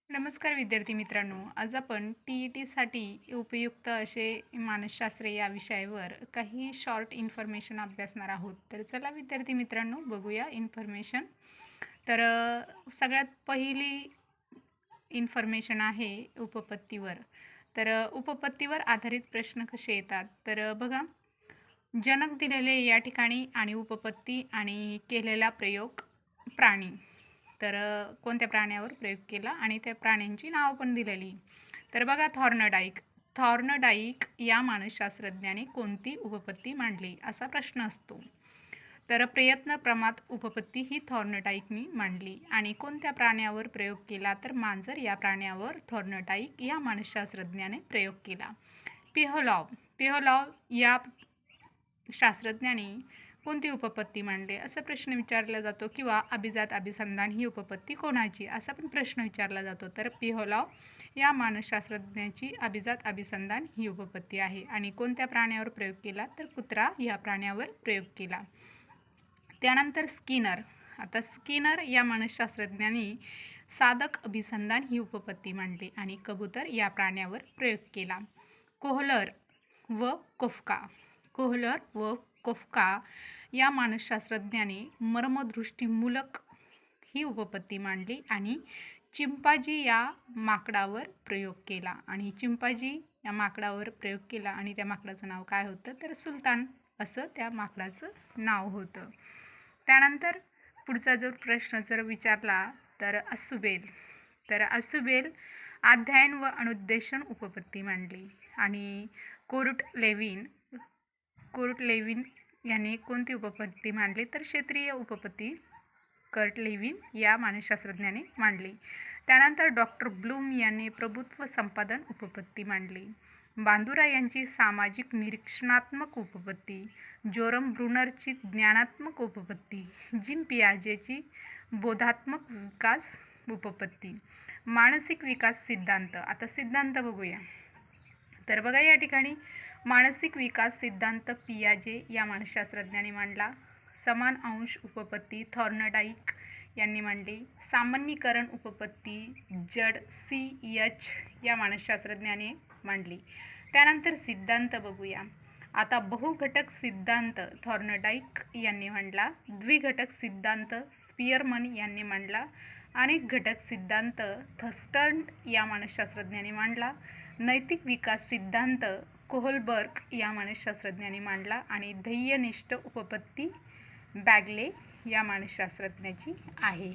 नमस्कार विद्यार्थी मित्रांनो, आज आपण टी-ई-टीसाठी उपयुक्त असे मानसशास्त्र या विषयावर काही शॉर्ट इन्फॉर्मेशन अभ्यासणार आहोत. तर चला विद्यार्थी मित्रांनो, बघूया इन्फॉर्मेशन. तर सगळ्यात पहिली इन्फॉर्मेशन आहे उपपत्तीवर. तर उपपत्तीवर आधारित प्रश्न कसे येतात तर बघा, जनक दिलेले या ठिकाणी आणि उपपत्ती आणि केलेला प्रयोग प्राणी. तर कोणत्या प्राण्यावर प्रयोग केला आणि त्या प्राण्यांची नावं पण दिलेली. तर बघा, थॉर्नडाईक या मानसशास्त्रज्ञाने कोणती उपपत्ती मांडली असा प्रश्न असतो. तर प्रयत्न प्रमाद उपपत्ती ही थॉर्नडाईकनी मांडली. आणि कोणत्या प्राण्यावर प्रयोग केला तर मांजर या प्राण्यावर थॉर्नडाईक या मानसशास्त्रज्ञाने प्रयोग केला. पेहोलॉव या शास्त्रज्ञाने कोणती उपपत्ती मांडली असा प्रश्न विचारला जातो. किंवा अभिजात अभिसंधान ही उपपत्ती कोणाची असा पण प्रश्न विचारला जातो. तर पेहोलॉव या मानसशास्त्रज्ञाची अभिजात अभिसंधान ही उपपत्ती आहे. आणि कोणत्या प्राण्यावर प्रयोग केला तर कुत्रा या प्राण्यावर प्रयोग केला. त्यानंतर स्किनर या मानसशास्त्रज्ञांनी साधक अभिसंधान ही उपपत्ती मांडली आणि कबूतर या प्राण्यावर प्रयोग केला. कोहलर व कोफ्का या मानसशास्त्रज्ञाने मर्मदृष्टीमूलक ही उपपत्ती मांडली आणि चिंपांझी या माकडावर प्रयोग केला. आणि त्या माकडाचं नाव काय होतं तर सुलतान असं त्या माकडाचं नाव होतं. त्यानंतर पुढचा जर प्रश्न विचारला तर असुबेल अध्ययन व अनुदेशन उपपत्ती मांडली. आणि कोर्ट लेव्हिन यांनी कोणती उपपत्ती मांडली तर क्षेत्रीय उपपत्ती कर्ट लेव्हिन या मानसशास्त्रज्ञाने मांडली. त्यानंतर डॉक्टर ब्लूम यांनी प्रभुत्व संपादन उपपत्ती मांडली. बांदुरा यांची सामाजिक निरीक्षणात्मक उपपत्ती, जोरम ब्रुनरची ज्ञानात्मक उपपत्ती, जीन पियाजेची बोधात्मक विकास उपपत्ती. मानसिक विकास सिद्धांत. आता सिद्धांत बघूया. तर बघा, या ठिकाणी मानसिक विकास सिद्धांत पियाजे या मानसशास्त्रज्ञाने मांडला. समान अंश उपपत्ती थॉर्नडाईक यांनी मांडली. सामान्यीकरण उपपत्ती जड सी.एच. या मानसशास्त्रज्ञाने मांडली. त्यानंतर सिद्धांत बघूया. आता बहुघटक सिद्धांत थॉर्नडाईक यांनी मांडला. द्विघटक सिद्धांत स्पियरमन यांनी मांडला. अनेक घटक सिद्धांत थर्स्टन या मानसशास्त्रज्ञाने मांडला. नैतिक विकास सिद्धांत कोहलबर्ग या मानसशास्त्रज्ञाने मांडला. आणि ध्येयनिष्ठ उपपत्ती बॅगले या मानसशास्त्रज्ञाची आहे.